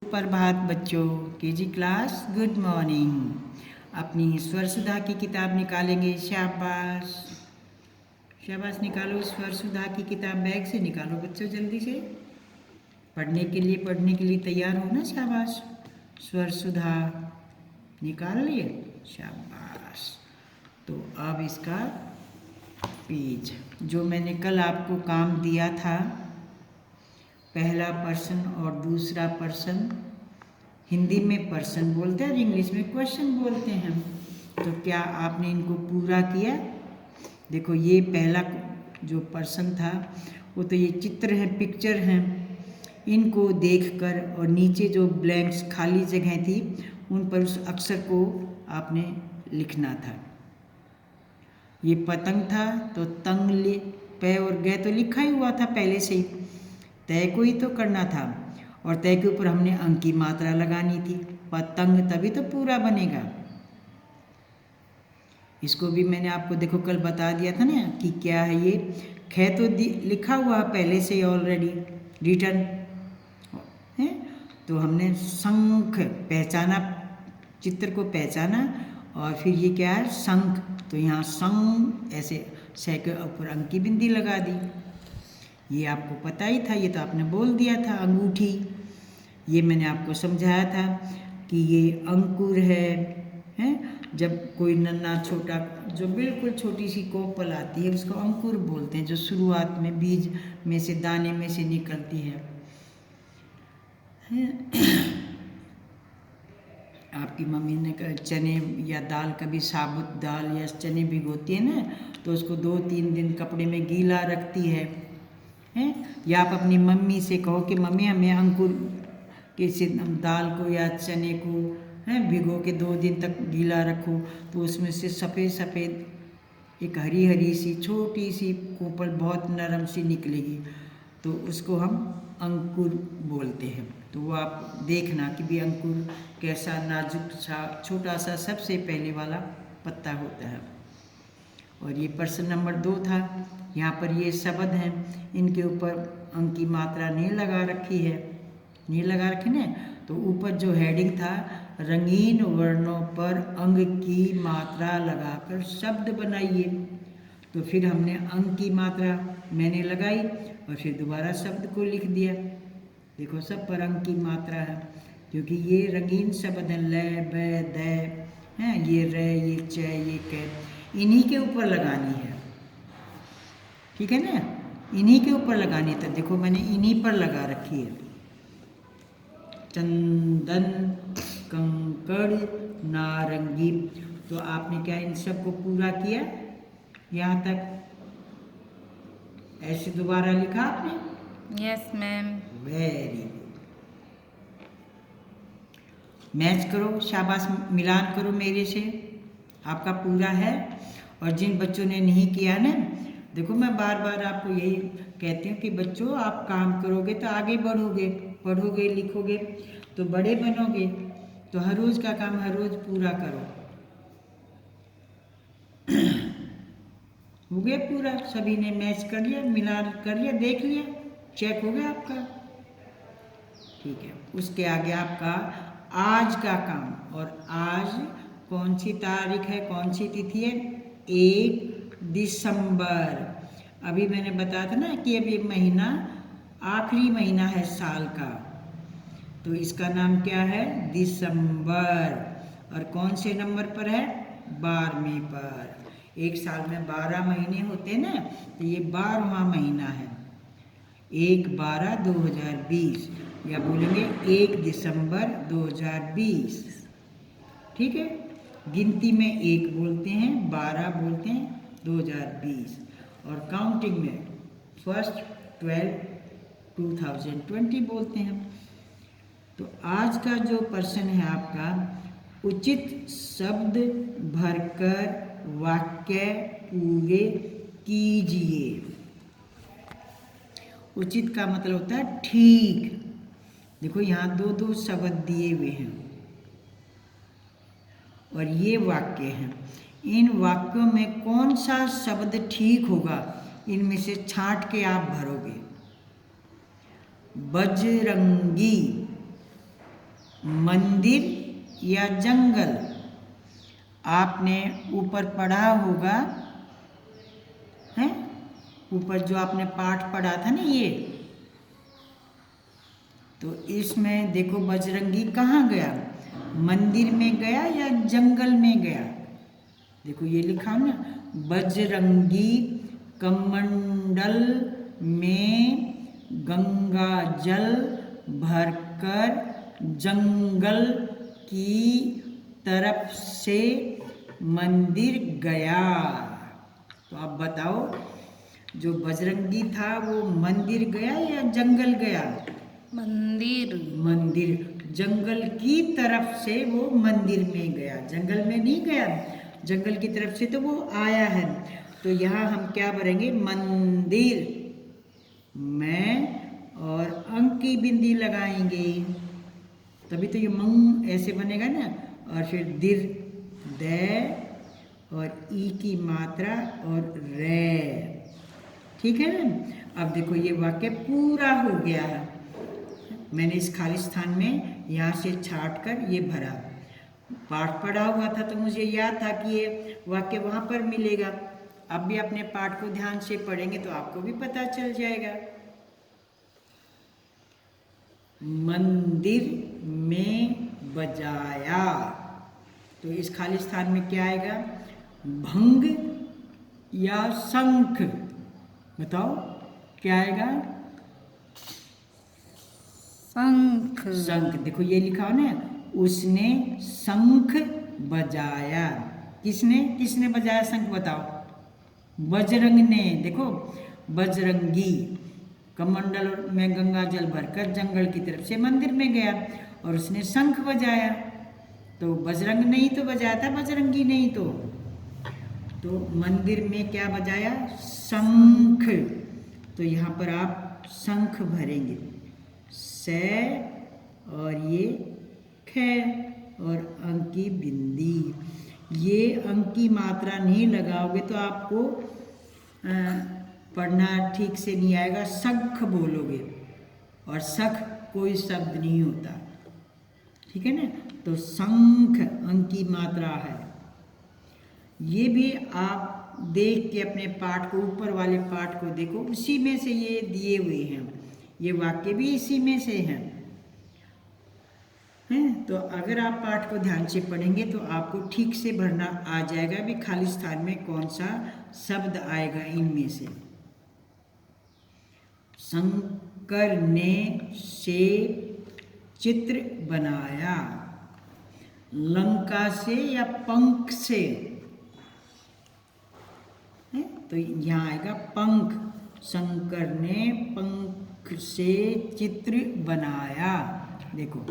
सुप्रभात बच्चों, KG class good morning. अपनी स्वर सुधा की किताब निकालेंगे। शाबाश शाबाश, निकालो स्वर सुधा की किताब, बैग से निकालो बच्चों, जल्दी से। पढ़ने के लिए तैयार हो ना। शाबाश, स्वर सुधा निकाल लिए, शाबाश। तो अब इसका पेज जो मैंने कल आपको काम दिया था, पहला पर्सन और दूसरा पर्सन, हिंदी में पर्सन बोलते हैं और इंग्लिश में क्वेश्चन बोलते हैं। तो क्या आपने इनको पूरा किया? देखो, ये पहला जो पर्सन था वो तो ये चित्र है, पिक्चर हैं, इनको देखकर और नीचे जो ब्लैंक्स खाली जगह थी उन पर उस अक्षर को आपने लिखना था। ये पतंग था तो तंग ले पे और गए तो लिखा ही हुआ था पहले से ही, तय को ही तो करना था और तय के ऊपर हमने अंक की मात्रा लगानी थी। पतंग तभी तो पूरा बनेगा। इसको भी मैंने आपको देखो कल बता दिया था ना कि क्या है ये। ख तो लिखा हुआ पहले से ही ऑलरेडी रिटर्न है, तो हमने शंख पहचाना, चित्र को पहचाना और फिर ये क्या है, शंख। तो यहाँ शंख ऐसे स के ऊपर अंक की बिंदी लगा दी। ये आपको पता ही था, ये तो आपने बोल दिया था। अंगूठी, ये मैंने आपको समझाया था कि ये अंकुर है, हैं? जब कोई नन्हा छोटा जो बिल्कुल छोटी सी कोपल आती है उसको अंकुर बोलते हैं, जो शुरुआत में बीज में से, दाने में से निकलती है। आपकी मम्मी ने चने या दाल, कभी साबुत दाल या चने भिगोती है ना, तो उसको 2-3 दिन कपड़े में गीला रखती है। या आप अपनी मम्मी से कहो कि मम्मी हमें अंकुर किसी दाल को या चने को भिगो के 2 दिन तक गीला रखो, तो उसमें से सफ़ेद सफ़ेद एक हरी हरी सी छोटी सी कोपल बहुत नरम सी निकलेगी, तो उसको हम अंकुर बोलते हैं। तो वो आप देखना कि भी अंकुर कैसा नाजुक सा छोटा सा सबसे पहले वाला पत्ता होता है। और ये पर्सन नंबर 2 था। यहाँ पर ये शब्द हैं, इनके ऊपर अंक की मात्रा नहीं लगा रखी है, नहीं लगा रखी ना। तो ऊपर जो हेडिंग था, रंगीन वर्णों पर अंक की मात्रा लगाकर शब्द बनाइए। तो फिर हमने अंक की मात्रा मैंने लगाई और फिर दोबारा शब्द को लिख दिया। देखो सब पर अंक की मात्रा है, क्योंकि ये रंगीन शब्द हैं, ल ब द हैं, ये र, ये च, ये क, इन्हीं के ऊपर लगानी है। ठीक है ना, इन्हीं के ऊपर लगानी है। तो देखो मैंने इन्हीं पर लगा रखी है। चंदन, कंकड़, नारंगी। तो आपने क्या इन सब को पूरा किया यहाँ तक? ऐसे दोबारा लिखा आपने? Yes ma'am. Very good. Match करो, शाबाश, मिलान करो मेरे से। आपका पूरा है। और जिन बच्चों ने नहीं किया ना, देखो मैं बार बार आपको यही कहती हूँ कि बच्चों आप काम करोगे तो आगे बढ़ोगे, पढ़ोगे लिखोगे तो बड़े बनोगे। तो हर रोज़ का काम हर रोज़ पूरा करो। हो गया पूरा? सभी ने मैच कर लिया, मिलान कर लिया, देख लिया, चेक हो गया आपका? ठीक है। उसके आगे आपका आज का काम। और आज कौन सी तारीख है, कौन सी तिथि है? 1 दिसंबर। अभी मैंने बताया था ना कि अभी महीना आखिरी महीना है साल का, तो इसका नाम क्या है? दिसंबर। और कौन से नंबर पर है? 12वें पर। एक साल में 12 महीने होते हैं ना, तो ये 12वां महीना है। 1/12/2020 या बोलेंगे 1 दिसंबर 2020। ठीक है, गिनती में 1 बोलते हैं, 12 बोलते हैं, 2020। और काउंटिंग में 1/12/2020 बोलते हैं। तो आज का जो पर्सन है आपका, उचित शब्द भरकर वाक्य पूरे कीजिए। उचित का मतलब होता है ठीक। देखो यहाँ 2-2 शब्द दिए हुए हैं और ये वाक्य हैं। इन वाक्यों में कौन सा शब्द ठीक होगा, इनमें से छांट के आप भरोगे। बजरंगी, मंदिर या जंगल। आपने ऊपर पढ़ा होगा, है ऊपर जो आपने पाठ पढ़ा था ना ये, तो इसमें देखो बजरंगी कहाँ गया, मंदिर में गया या जंगल में गया। देखो ये लिखा ना, बजरंगी कमंडल में गंगा जल भरकर जंगल की तरफ से मंदिर गया। तो आप बताओ, जो बजरंगी था वो मंदिर गया या जंगल गया? मंदिर। मंदिर, जंगल की तरफ से वो मंदिर में गया, जंगल में नहीं गया, जंगल की तरफ से तो वो आया है। तो यहाँ हम क्या भरेंगे, मंदिर में, और अंक की बिंदी लगाएंगे, तभी तो ये मंग ऐसे बनेगा ना, और फिर दिर, दे, और ई की मात्रा और रे, ठीक है ना। अब देखो ये वाक्य पूरा हो गया है। मैंने इस खाली स्थान में यहाँ से छाट कर ये भरा। पाठ पढ़ा हुआ था तो मुझे याद था कि ये वाक्य वहाँ पर मिलेगा। अब भी अपने पाठ को ध्यान से पढ़ेंगे तो आपको भी पता चल जाएगा। मंदिर में बजाया, तो इस खाली स्थान में क्या आएगा, भंग या शंख? बताओ क्या आएगा? शंख। शंख। देखो ये लिखा हो ना, उसने शंख बजाया। किसने किसने बजाया शंख, बताओ? बजरंग ने। देखो बजरंगी कमंडल में गंगा जल भरकर जंगल की तरफ से मंदिर में गया और उसने शंख बजाया। तो बजरंग नहीं तो बजाया था, बजरंगी नहीं तो मंदिर में क्या बजाया, शंख। तो यहाँ पर आप शंख भरेंगे, से और ये खे और अंक की बिंदी। ये अंक की मात्रा नहीं लगाओगे तो आपको पढ़ना ठीक से नहीं आएगा, शंख बोलोगे, और शख कोई शब्द नहीं होता, ठीक है ना। तो शंख अंक की मात्रा है। ये भी आप देख के अपने पाठ को, ऊपर वाले पाठ को देखो, उसी में से ये दिए हुए हैं, ये वाक्य भी इसी में से हैं। तो अगर आप पाठ को ध्यान से पढ़ेंगे तो आपको ठीक से भरना आ जाएगा भी खाली स्थान में कौन सा शब्द आएगा इनमें से। शंकर ने से चित्र बनाया, लंका से या पंख से? तो यहाँ आएगा पंख। शंकर ने पंख से चित्र बनाया। देखो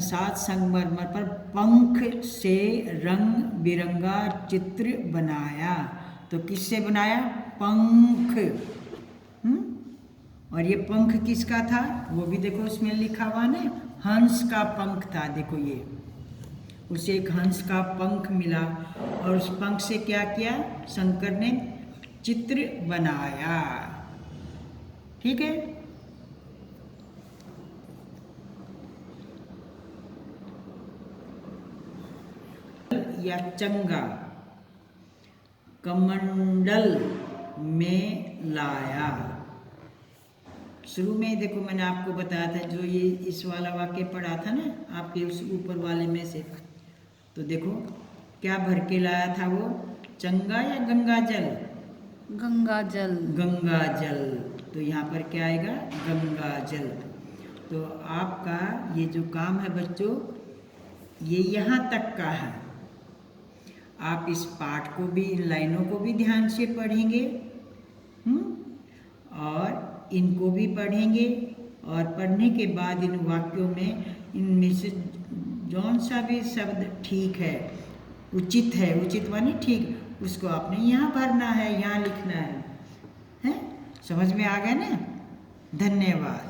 सात संगमरमर पर पंख से रंग बिरंगा चित्र बनाया। तो किससे बनाया, पंख। और ये पंख किसका था, वो भी देखो उसमें लिखा हुआ ना, हंस का पंख था। देखो ये, उसे एक हंस का पंख मिला और उस पंख से क्या किया, शंकर ने चित्र बनाया, ठीक है। या चंगा, कमंडल में लाया। शुरू में देखो मैंने आपको बताया था, जो ये इस वाला वाक्य पढ़ा था ना आपके उस ऊपर वाले में से, तो देखो क्या भर के लाया था वो, चंगा या गंगा जल? गंगा जल। गंगा जल। तो यहाँ पर क्या आएगा, गंगा जल। तो आपका ये जो काम है बच्चों, ये यहाँ तक का है। आप इस पाठ को भी, इन लाइनों को भी ध्यान से पढ़ेंगे, और इनको भी पढ़ेंगे, और पढ़ने के बाद इन वाक्यों में इनमें से जौन सा भी शब्द ठीक है, उचित है, उचित माने ठीक, उसको आपने यहाँ भरना है, यहाँ लिखना है। समझ में आ गया ना? धन्यवाद।